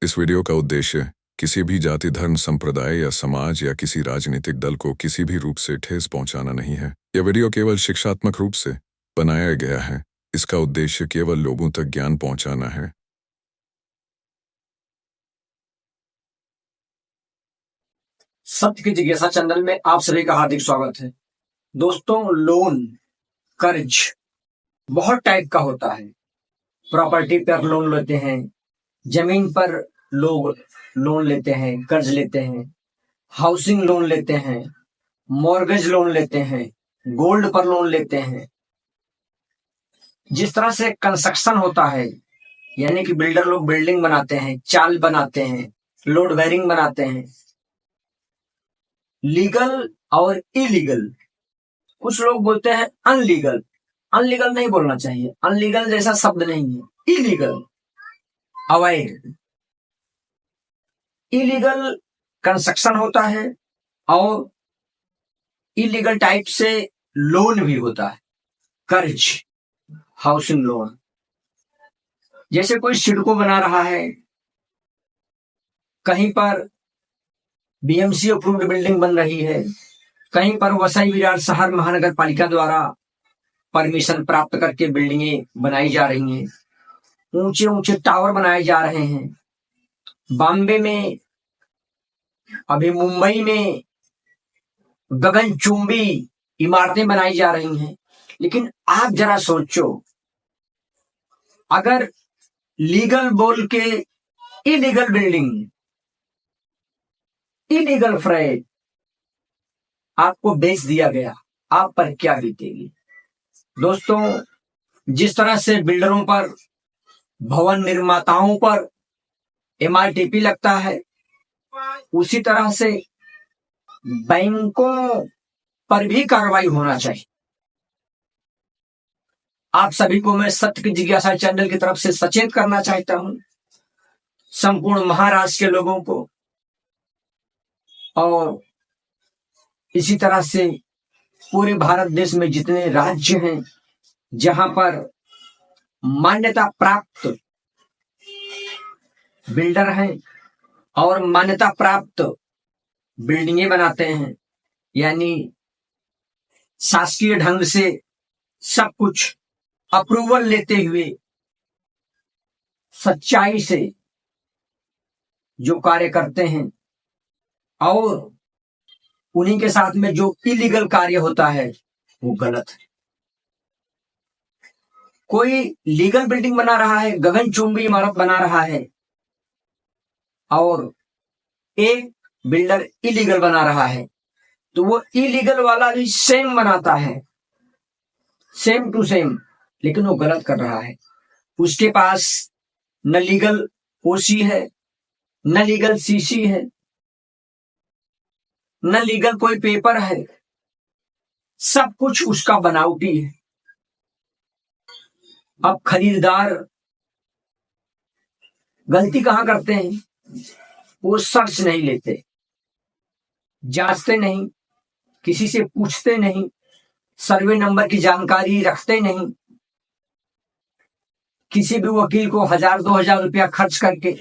इस वीडियो का उद्देश्य किसी भी जाति, धर्म, संप्रदाय या समाज या किसी राजनीतिक दल को किसी भी रूप से ठेस पहुंचाना नहीं है। यह वीडियो केवल शिक्षात्मक रूप से बनाया गया है। इसका उद्देश्य केवल लोगों तक ज्ञान पहुंचाना है। सत्य की जिज्ञासा चैनल में आप सभी का हार्दिक स्वागत है। दोस्तों, लोन, कर्ज बहुत टाइप का होता है। प्रॉपर्टी पर लोन लेते हैं, जमीन पर लोग लोन लेते हैं, कर्ज लेते हैं, हाउसिंग लोन लेते हैं, मॉर्गेज लोन लेते हैं, गोल्ड पर लोन लेते हैं। जिस तरह से कंस्ट्रक्शन होता है, यानी कि बिल्डर लोग बिल्डिंग बनाते हैं, चाल बनाते हैं, लोड बेरिंग बनाते हैं, लीगल और इलीगल। कुछ लोग बोलते हैं अनलीगल। अनलीगल नहीं बोलना चाहिए, अनलीगल जैसा शब्द नहीं है। इलीगल, अवैध। इलीगल कंस्ट्रक्शन होता है और इलीगल टाइप से लोन भी होता है। कर्ज, हाउसिंग लोन। जैसे कोई सिडको बना रहा है, कहीं पर बीएमसी अप्रूव्ड बिल्डिंग बन रही है, कहीं पर वसई विरार शहर महानगर पालिका द्वारा परमिशन प्राप्त करके बिल्डिंगें बनाई जा रही हैं, ऊंचे ऊंचे टावर बनाए जा रहे हैं। बॉम्बे में, अभी मुंबई में गगनचुंबी इमारतें बनाई जा रही हैं। लेकिन आप जरा सोचो, अगर लीगल बोल के इलीगल बिल्डिंग, इलीगल फ्लैट आपको बेच दिया गया, आप पर क्या बीतेगी? दोस्तों, जिस तरह से बिल्डरों पर, भवन निर्माताओं पर एमआरटीपी लगता है, उसी तरह से बैंकों पर भी कार्रवाई होना चाहिए। आप सभी को मैं सत्य की जिज्ञासा चैनल की तरफ से सचेत करना चाहता हूं, संपूर्ण महाराष्ट्र के लोगों को, और इसी तरह से पूरे भारत देश में जितने राज्य हैं जहां पर मान्यता प्राप्त बिल्डर हैं और मान्यता प्राप्त बिल्डिंगें बनाते हैं, यानी शासकीय ढंग से सब कुछ अप्रूवल लेते हुए सच्चाई से जो कार्य करते हैं, और उन्हीं के साथ में जो इलीगल कार्य होता है वो गलत है। कोई लीगल बिल्डिंग बना रहा है, गगनचुंबी इमारत बना रहा है, और एक बिल्डर इलीगल बना रहा है, तो वो इलीगल वाला भी सेम बनाता है, सेम टू सेम, लेकिन वो गलत कर रहा है। उसके पास न लीगल ओसी है, न लीगल सीसी है, न लीगल कोई पेपर है, सब कुछ उसका बनावटी है। अब खरीदार गलती कहां करते हैं? वो सर्च नहीं लेते, जांचते नहीं, किसी से पूछते नहीं, सर्वे नंबर की जानकारी रखते नहीं, किसी भी वकील को 1000-2000 रुपया खर्च करके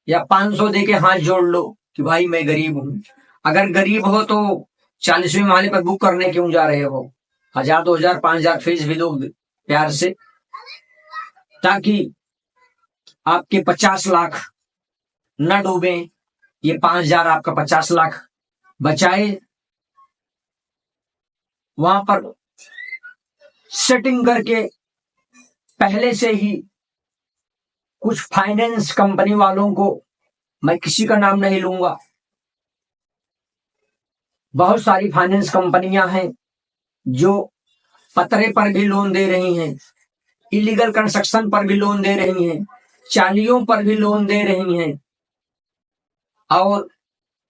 या 500 दे के हाथ जोड़ लो कि भाई मैं गरीब हूं। अगर गरीब हो तो 40वें माले पर बुक करने क्यों जा रहे हो? 1000-2000, 5000 फीस भी दो प्यार से, ताकि आपके 50 लाख न डूबे, ये 5000 आपका 50 लाख बचाए। वहां पर सेटिंग करके पहले से ही कुछ फाइनेंस कंपनी वालों को, मैं किसी का नाम नहीं लूंगा, बहुत सारी फाइनेंस कंपनियां हैं जो पतरे पर भी लोन दे रही हैं, इलीगल कंस्ट्रक्शन पर भी लोन दे रही हैं, चालियों पर भी लोन दे रही हैं, और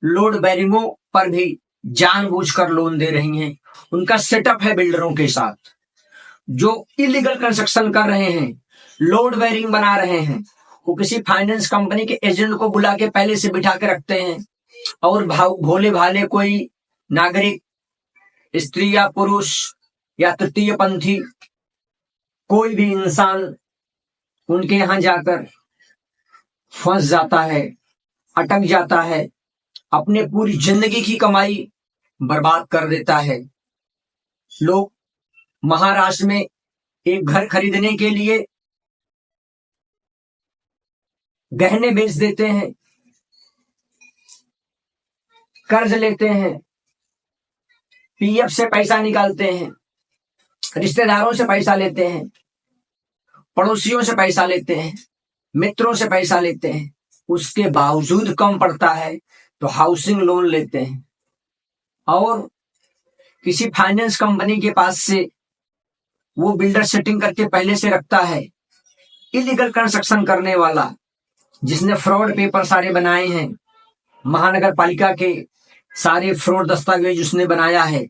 लोड बेरिंगों पर भी जानबूझकर लोन दे रही हैं। उनका सेटअप है बिल्डरों के साथ। जो इलीगल कंस्ट्रक्शन कर रहे हैं, लोड बेरिंग बना रहे हैं, वो किसी फाइनेंस कंपनी के एजेंट को बुला के पहले से बिठा के रखते हैं, और भोले भाले कोई नागरिक, स्त्री या पुरुष या तृतीय पंथी, कोई भी इंसान उनके यहां जाकर फंस जाता है, अटक जाता है, अपने पूरी जिंदगी की कमाई बर्बाद कर देता है। लोग महाराष्ट्र में एक घर खरीदने के लिए गहने बेच देते हैं, कर्ज लेते हैं, पीएफ से पैसा निकालते हैं, रिश्तेदारों से पैसा लेते हैं, पड़ोसियों से पैसा लेते हैं, मित्रों से पैसा लेते हैं, उसके बावजूद कम पड़ता है तो हाउसिंग लोन लेते हैं और किसी फाइनेंस कंपनी के पास से वो बिल्डर सेटिंग करके पहले से रखता है। इलीगल कंस्ट्रक्शन करने वाला जिसने फ्रॉड पेपर सारे बनाए हैं, महानगर पालिका के सारे फ्रॉड दस्तावेज उसने बनाया है,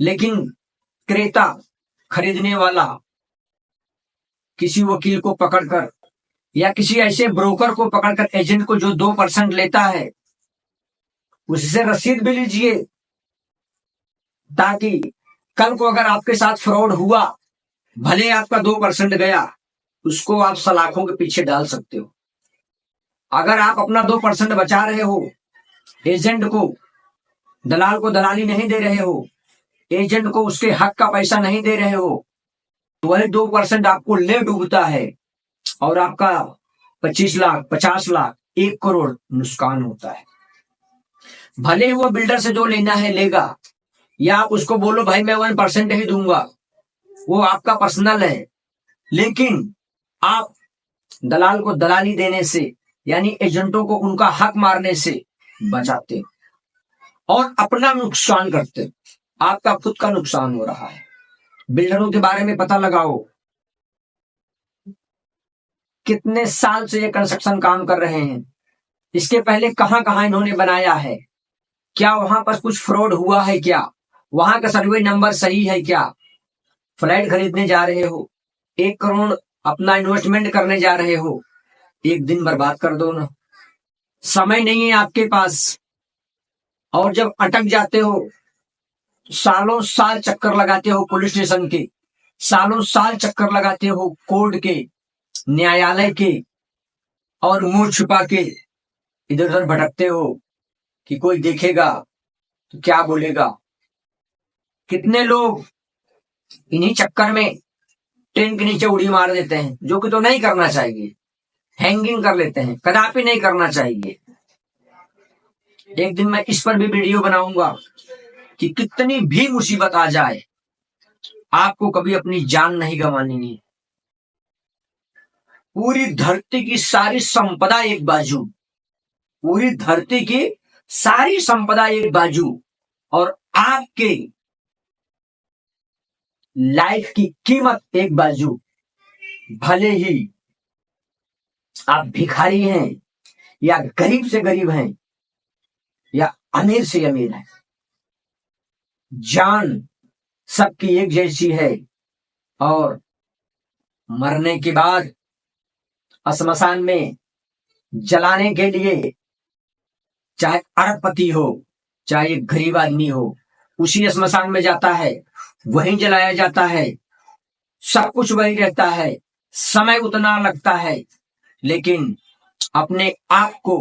लेकिन क्रेता खरीदने वाला किसी वकील को पकड़कर या किसी ऐसे ब्रोकर को पकड़कर, एजेंट को जो 2% लेता है, उससे रसीद भी लीजिए, ताकि कल को अगर आपके साथ फ्रॉड हुआ, भले आपका 2% गया, उसको आप सलाखों के पीछे डाल सकते हो। अगर आप अपना 2% बचा रहे हो, एजेंट को, दलाल को दलाली नहीं दे रहे हो, एजेंट को उसके हक का पैसा नहीं दे रहे हो, तो वही 2% आपको ले डूबता है और आपका 25 लाख, 50 लाख, 1 करोड़ नुकसान होता है। भले वो बिल्डर से जो लेना है लेगा, या आप उसको बोलो भाई मैं 1% ही दूंगा, वो आपका पर्सनल है, लेकिन आप दलाल को दलाली देने से, यानी एजेंटों को उनका हक मारने से बचाते और अपना नुकसान करते। आपका खुद का नुकसान हो रहा है। बिल्डरों के बारे में पता लगाओ, कितने साल से ये कंस्ट्रक्शन काम कर रहे हैं, इसके पहले कहां कहां इन्होंने बनाया है, क्या वहां पर कुछ फ्रॉड हुआ है, क्या वहां का सर्वे नंबर सही है, क्या फ्लैट खरीदने जा रहे हो, 1 करोड़ अपना इन्वेस्टमेंट करने जा रहे हो, एक दिन बर्बाद कर दो ना, समय नहीं है आपके पास, और जब अटक जाते हो सालों साल चक्कर लगाते हो पुलिस स्टेशन के, सालों साल चक्कर लगाते हो कोर्ट के, न्यायालय के, और मुंह छुपा के इधर उधर भटकते हो कि कोई देखेगा तो क्या बोलेगा। कितने लोग इन्हीं चक्कर में ट्रेन के नीचे उड़ी मार देते हैं, जो कि तो नहीं करना चाहिए, हैंगिंग कर लेते हैं, कदापि नहीं करना चाहिए। एक दिन मैं इस पर भी वीडियो बनाऊंगा कि कितनी भी मुसीबत आ जाए, आपको कभी अपनी जान नहीं गंवानी है। पूरी धरती की सारी संपदा एक बाजू, पूरी धरती की सारी संपदा एक बाजू, और आपके लाइफ की कीमत एक बाजू। भले ही आप भिखारी हैं, या गरीब से गरीब हैं, या अमीर से अमीर हैं, जान सबकी एक जैसी है, और मरने के बाद श्मशान में जलाने के लिए चाहे अरबपति हो, चाहे एक गरीब आदमी हो, उसी श्मशान में जाता है, वहीं जलाया जाता है, सब कुछ वही रहता है, समय उतना लगता है, लेकिन अपने आप को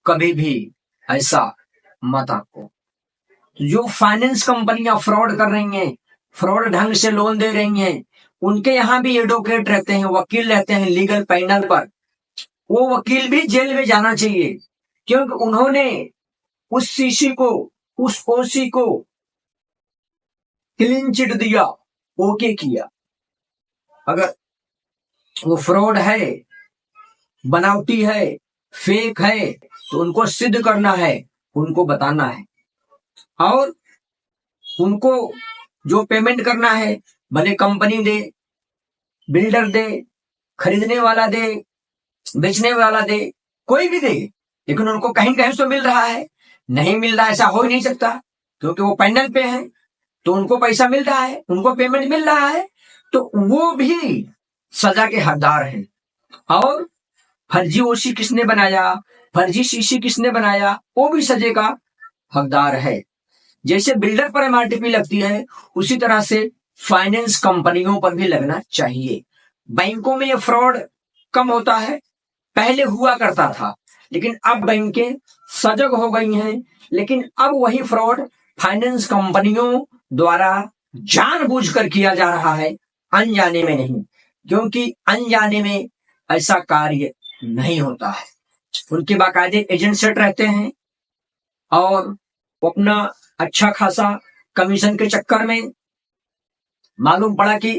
कभी भी ऐसा मत आको। जो फाइनेंस कंपनियां फ्रॉड कर रही हैं, फ्रॉड ढंग से लोन दे रही हैं, उनके यहां भी एडवोकेट रहते हैं, वकील रहते हैं लीगल पैनल पर। वो वकील भी जेल में जाना चाहिए, क्योंकि उन्होंने उस सीसी को, उस ओसी को क्लीन चिट दिया, ओके किया। अगर वो फ्रॉड है, बनावटी है, फेक है, तो उनको सिद्ध करना है, उनको बताना है, और उनको जो पेमेंट करना है, भले कंपनी दे, बिल्डर दे, खरीदने वाला दे, बेचने वाला दे, कोई भी दे, लेकिन उनको कहीं कहीं तो मिल रहा है। नहीं मिल रहा ऐसा हो ही नहीं सकता, क्योंकि वो पैनल पे है, तो उनको पैसा मिल रहा है, उनको पेमेंट मिल रहा है, तो वो भी सजा के हकदार हैं। और फर्जी ओसी किसने बनाया, फर्जी सीसी किसने बनाया, वो भी सजे का हकदार है। जैसे बिल्डर पर एमआरटीपी लगती है, उसी तरह से फाइनेंस कंपनियों पर भी लगना चाहिए। बैंकों में ये फ्रॉड कम होता है, पहले हुआ करता था, लेकिन अब बैंकें सजग हो गई हैं। लेकिन अब वही फ्रॉड फाइनेंस कंपनियों द्वारा जानबूझकर किया जा रहा है, अनजाने में नहीं, क्योंकि अनजाने में ऐसा कार्य नहीं होता है। उनके बाकायदे एजेंट सेट रहते हैं और वो अपना अच्छा खासा कमीशन के चक्कर में, मालूम पड़ा कि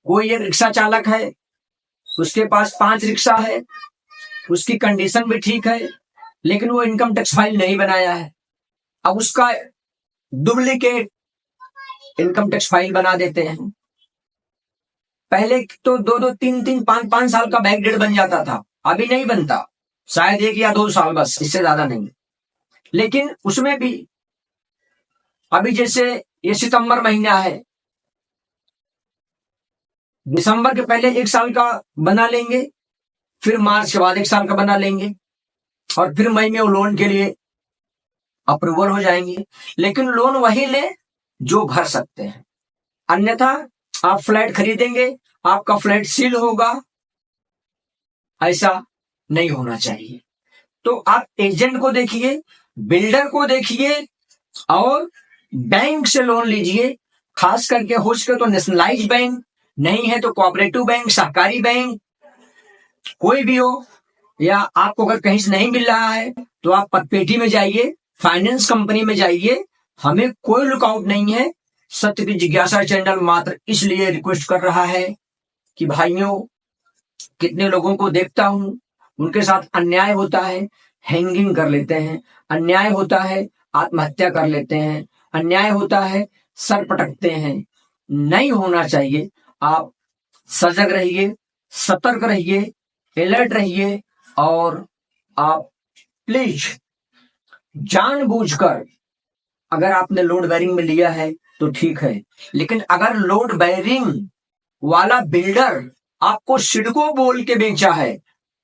कोई एक रिक्शा चालक है, उसके पास 5 रिक्शा है, उसकी कंडीशन भी ठीक है, लेकिन वो इनकम टैक्स फाइल नहीं बनाया है। अब उसका डुप्लीकेट इनकम टैक्स फाइल बना देते हैं। पहले तो 2-2, 3-3, 5-5 साल का बैक डेट बन जाता था, अभी नहीं बनता, शायद 1 या 2 साल, बस इससे ज्यादा नहीं। लेकिन उसमें भी अभी जैसे ये सितंबर महीना है, दिसंबर के पहले 1 साल का बना लेंगे, फिर मार्च के बाद 1 साल का बना लेंगे, और फिर मई में वो लोन के लिए अप्रूवल हो जाएंगे। लेकिन लोन वही ले जो भर सकते हैं, अन्यथा आप फ्लैट खरीदेंगे, आपका फ्लैट सील होगा। ऐसा नहीं होना चाहिए। तो आप एजेंट को देखिए, बिल्डर को देखिए और बैंक से लोन लीजिए। खास करके हो सके तो नेशनलाइज बैंक, नहीं है तो कोऑपरेटिव बैंक, सहकारी बैंक, कोई भी हो, या आपको अगर कहीं से नहीं मिल रहा है तो आप पतपेटी में जाइए, फाइनेंस कंपनी में जाइए। हमें कोई लुकआउट नहीं है। सत्य की जिज्ञासा चैनल मात्र इसलिए रिक्वेस्ट कर रहा है कि भाइयों, कितने लोगों को देखता हूं, उनके साथ अन्याय होता है, हैंगिंग कर लेते हैं, अन्याय होता है, आत्महत्या कर लेते हैं, अन्याय होता है, सर पटकते हैं। नहीं होना चाहिए। आप सजग रहिए, सतर्क रहिए, अलर्ट रहिए, और आप प्लीज जानबूझकर, अगर आपने लोड बेरिंग में लिया है तो ठीक है, लेकिन अगर लोड बेरिंग वाला बिल्डर आपको सिडको बोल के बेचा है,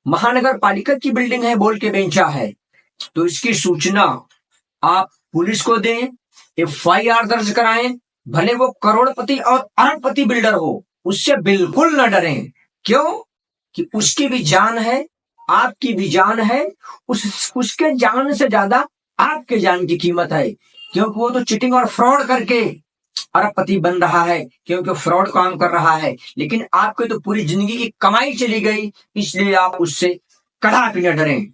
महानगर पालिका की बिल्डिंग है बोल के बेचा है, तो इसकी सूचना आप पुलिस को दें, FIR दर्ज कराएं। भले वो करोड़पति और अरबपति बिल्डर हो, उससे बिल्कुल न डरें। क्यों? कि उसकी भी जान है, आपकी भी जान है, उसके जान से ज्यादा आपके जान की कीमत है, क्योंकि वो तो चिटिंग और फ्रॉड करके अरबपति बन रहा है, क्योंकि फ्रॉड काम कर रहा है। लेकिन आपकी तो पूरी जिंदगी की कमाई चली गई, इसलिए आप उससे कदापि न डरें।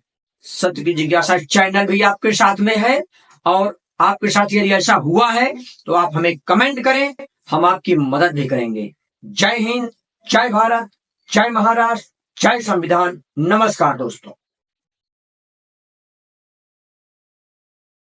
सत्य की जिज्ञासा चैनल भी आपके साथ में है, और आपके साथ यदि ऐसा हुआ है तो आप हमें कमेंट करें, हम आपकी मदद भी करेंगे। जय हिंद, जय भारत, जय महाराष्ट्र, जय संविधान। नमस्कार दोस्तों।